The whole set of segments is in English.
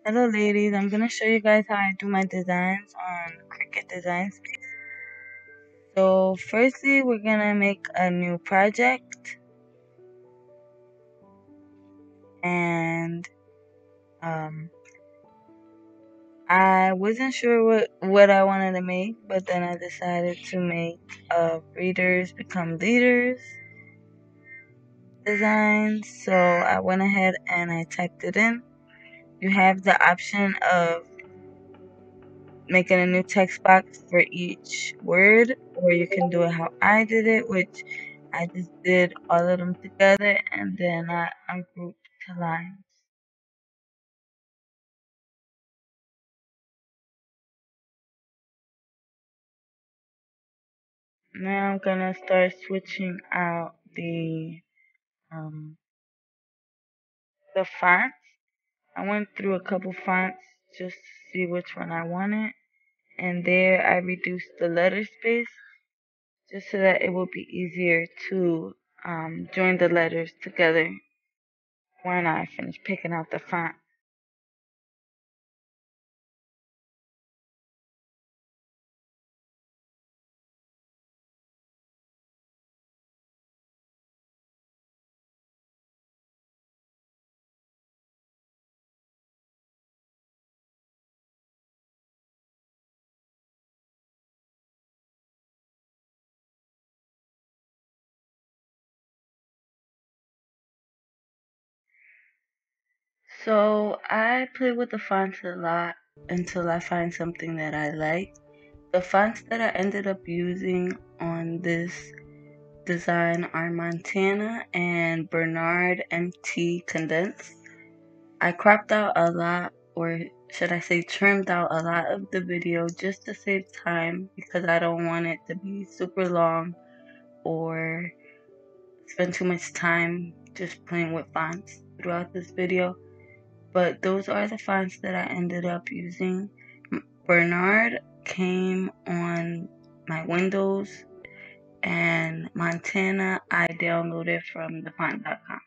Hello ladies, I'm gonna show you guys how I do my designs on Cricut Design Space. So firstly, we're gonna make a new project, and I wasn't sure what I wanted to make, but then I decided to make readers become leaders design. So I went ahead and I typed it in. You have the option of making a new text box for each word, or you can do it how I did it, which I just did all of them together and then I ungrouped to lines. Now I'm gonna start switching out um the fonts. I went through a couple fonts just to see which one I wanted, and there I reduced the letter space just so that it will be easier to join the letters together when I finish picking out the font. So I play with the fonts a lot until I find something that I like. The fonts that I ended up using on this design are Montana and Bernard MT Condensed. I cropped out a lot, or should I say trimmed out a lot of the video just to save time because I don't want it to be super long or spend too much time just playing with fonts throughout this video. But those are the fonts that I ended up using. Bernard came on my Windows, and Montana I downloaded from thefont.com.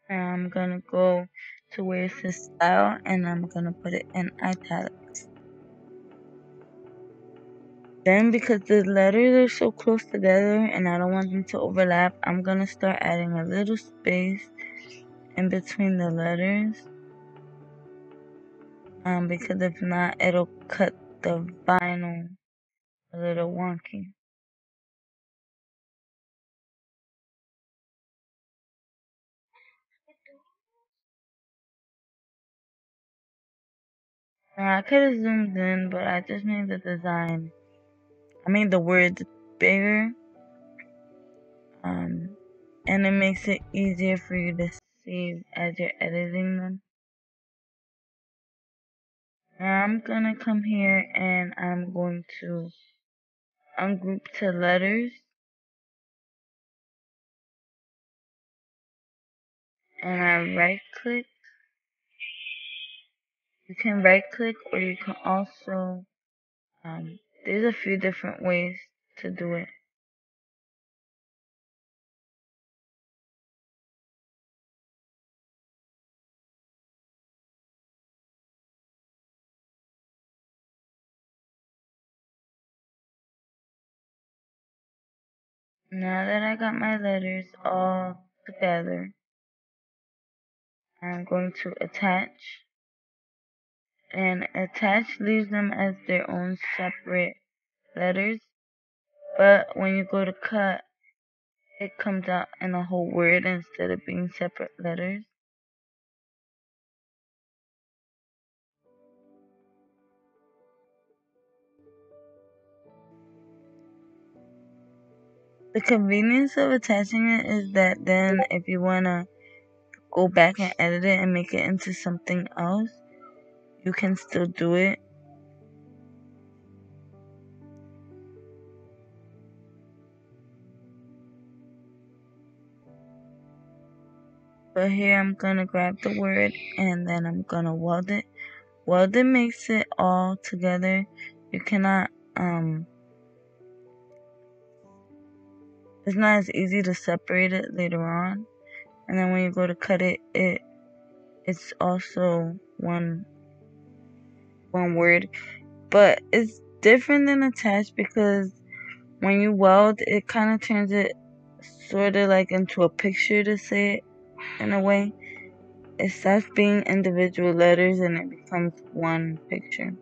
Now I'm gonna go to where it says style and I'm gonna put it in italics. Then because the letters are so close together and I don't want them to overlap, I'm gonna start adding a little space in between the letters. Because if not, it'll cut the vinyl a little wonky. Now, I could have zoomed in, but I just made the design. I made the words bigger, and it makes it easier for you to see as you're editing them. Now I'm gonna come here and I'm going to ungroup to letters, and I right click. You can right click, or you can also, there's a few different ways to do it. Now that I got my letters all together, I'm going to attach, and attach leaves them as their own separate letters, but when you go to cut, it comes out in a whole word instead of being separate letters. The convenience of attaching it is that then if you want to go back and edit it and make it into something else, you can still do it. But here I'm gonna grab the word and then I'm gonna weld it. Welding makes it all together. You cannot, it's not as easy to separate it later on. And then when you go to cut it, it's also one word. But it's different than attached because when you weld, it kind of turns it sort of like into a picture, to say it in a way. It stops being individual letters and it becomes one picture.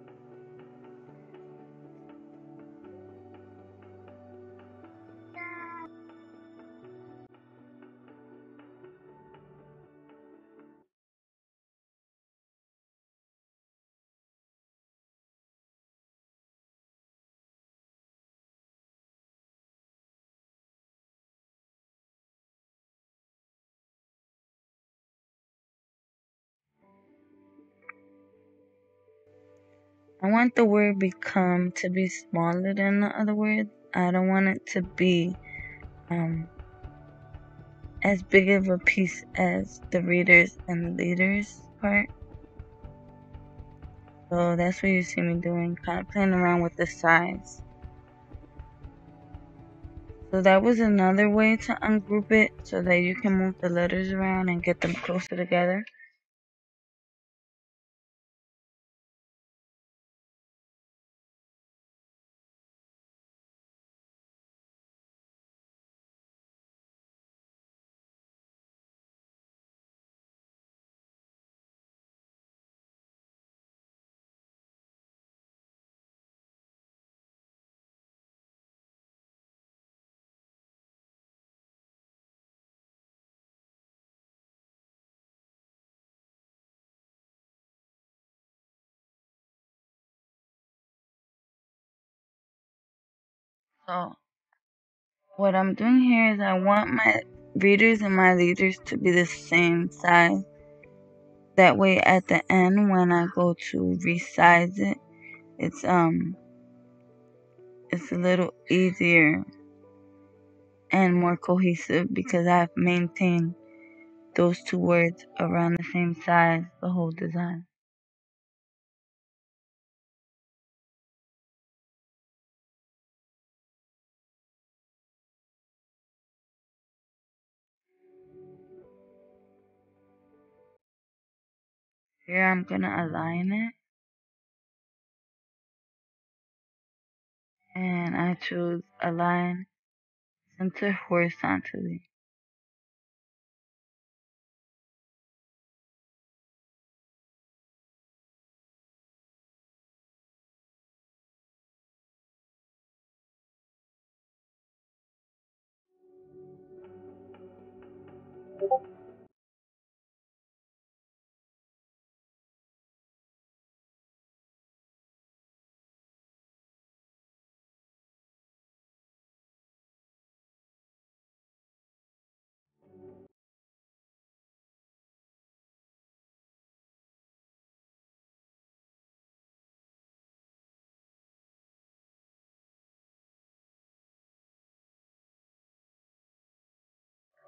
I want the word become to be smaller than the other words. I don't want it to be as big of a piece as the readers and the leaders part. So that's what you see me doing, kind of playing around with the size. So that was another way to ungroup it so that you can move the letters around and get them closer together. So what I'm doing here is I want my readers and my leaders to be the same size. That way at the end when I go to resize it, it's a little easier and more cohesive because I've maintained those two words around the same size the whole design. Here I'm gonna align it and I choose align center horizontally.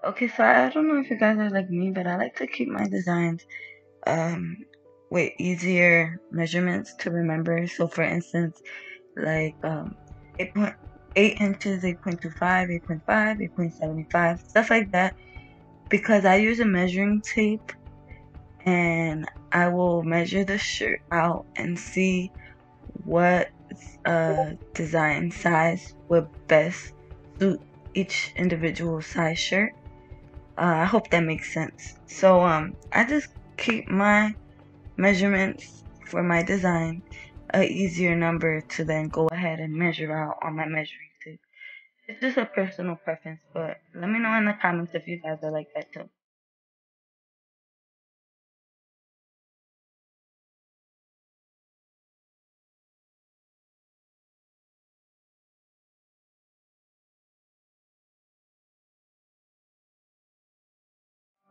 Okay, so I don't know if you guys are like me, but I like to keep my designs um with easier measurements to remember. So for instance, like 8.8 inches, 8.25, 8.5, 8.75, stuff like that. Because I use a measuring tape and I will measure the shirt out and see what design size would best suit each individual size shirt. I hope that makes sense. So I just keep my measurements for my design a easier number to then go ahead and measure out on my measuring tape. It's just a personal preference, but let me know in the comments if you guys are like that too.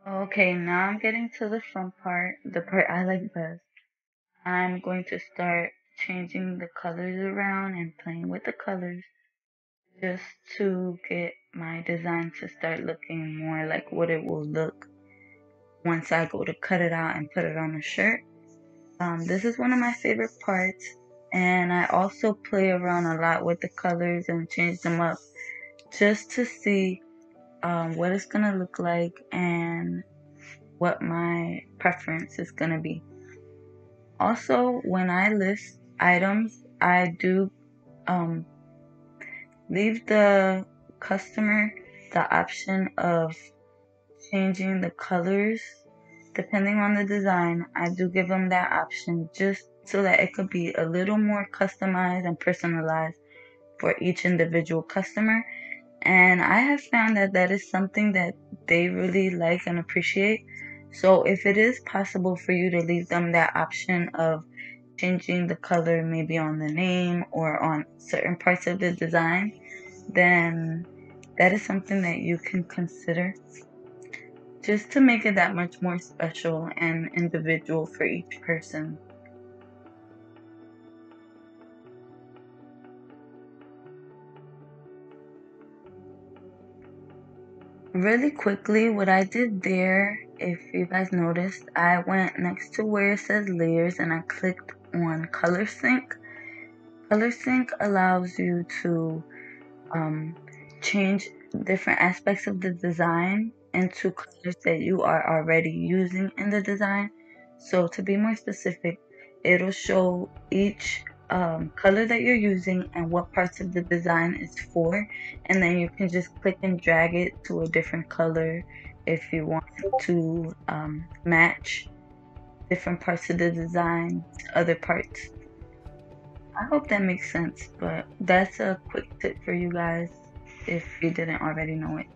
Okay, now I'm getting to the front part, the part I like best. I'm going to start changing the colors around and playing with the colors just to get my design to start looking more like what it will look once I go to cut it out and put it on a shirt. This is one of my favorite parts, and I also play around a lot with the colors and change them up just to see what it's gonna look like and what my preference is gonna be. Also, when I list items, I do leave the customer the option of changing the colors depending on the design. I do give them that option just so that it could be a little more customized and personalized for each individual customer. And I have found that that is something that they really like and appreciate. So if it is possible for you to leave them that option of changing the color maybe on the name or on certain parts of the design, then that is something that you can consider just to make it that much more special and individual for each person. Really quickly, what I did there, if you guys noticed, I went next to where it says layers and I clicked on color sync. Color sync allows you to change different aspects of the design into colors that you are already using in the design. So to be more specific, it'll show each color that you're using and what parts of the design is for, and then you can just click and drag it to a different color if you want to match different parts of the design to other parts. I hope that makes sense, but that's a quick tip for you guys if you didn't already know it.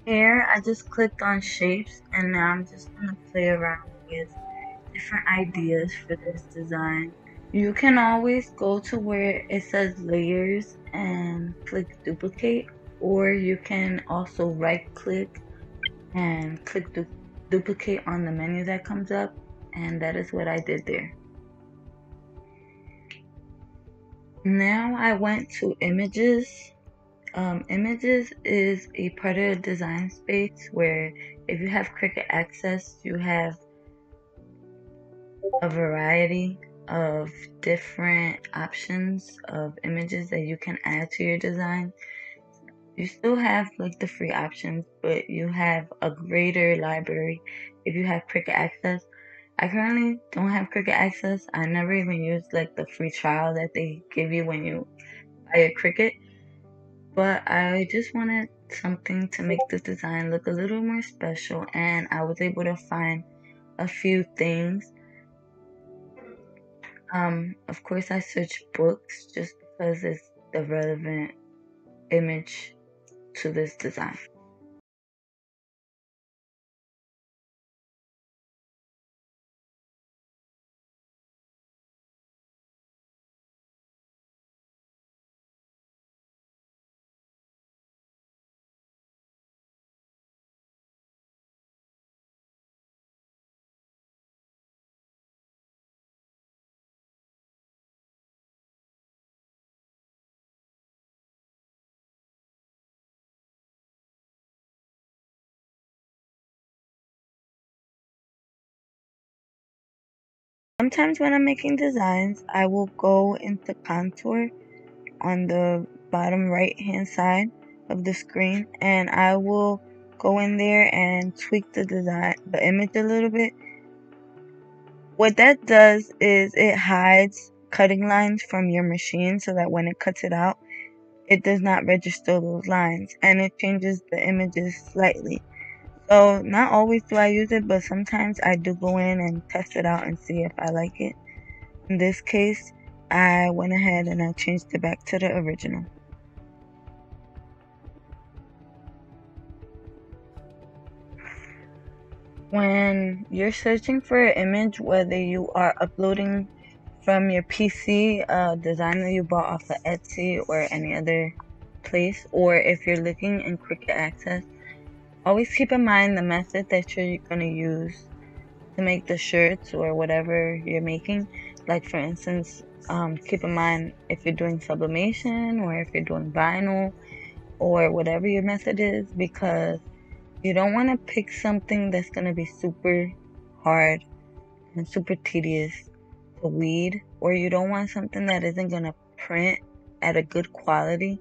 Here, I just clicked on shapes and now I'm just going to play around with different ideas for this design. You can always go to where it says layers and click duplicate, or you can also right click and click duplicate on the menu that comes up, and that is what I did there. Now I went to images. Images is a part of Design Space where if you have Cricut Access, you have a variety of different options of images that you can add to your design. You still have like the free options, but you have a greater library if you have Cricut Access. I currently don't have Cricut Access. I never even used like the free trial that they give you when you buy a Cricut. But I just wanted something to make the design look a little more special, and I was able to find a few things. Of course I searched books just because it's the relevant image to this design. Sometimes when I'm making designs, I will go into contour on the bottom right hand side of the screen, and I will go in there and tweak the design, the image a little bit. What that does is it hides cutting lines from your machine so that when it cuts it out, it does not register those lines, and it changes the images slightly. So not always do I use it, but sometimes I do go in and test it out and see if I like it. In this case, I went ahead and I changed it back to the original. When you're searching for an image, whether you are uploading from your PC, design that you bought off of Etsy or any other place, or if you're looking in Cricut Access, always keep in mind the method that you're going to use to make the shirts or whatever you're making. Like for instance, keep in mind if you're doing sublimation or if you're doing vinyl, or whatever your method is, because you don't want to pick something that's going to be super hard and super tedious to weed, or you don't want something that isn't going to print at a good quality.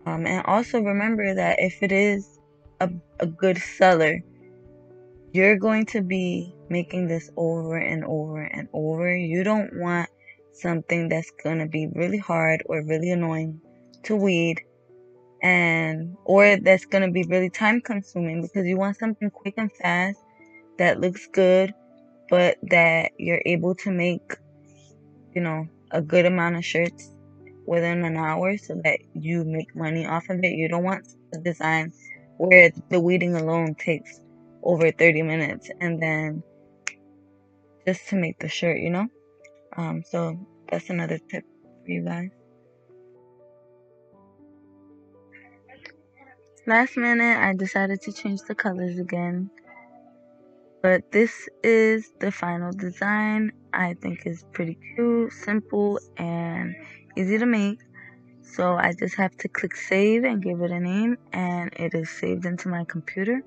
And also remember that if it is a good seller, you're going to be making this over and over and over. You don't want something that's going to be really hard or really annoying to weed, or that's going to be really time consuming, because you want something quick and fast that looks good, but that you're able to make, a good amount of shirts within an hour so that you make money off of it. You don't want a design where the weeding alone takes over 30 minutes and then just to make the shirt, so that's another tip for you guys. Last minute, I decided to change the colors again, but this is the final design. I think it's pretty cute, simple, and easy to make. So I just have to click save and give it a name, and it is saved into my computer.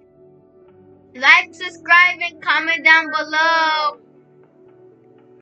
Like, subscribe, and comment down below.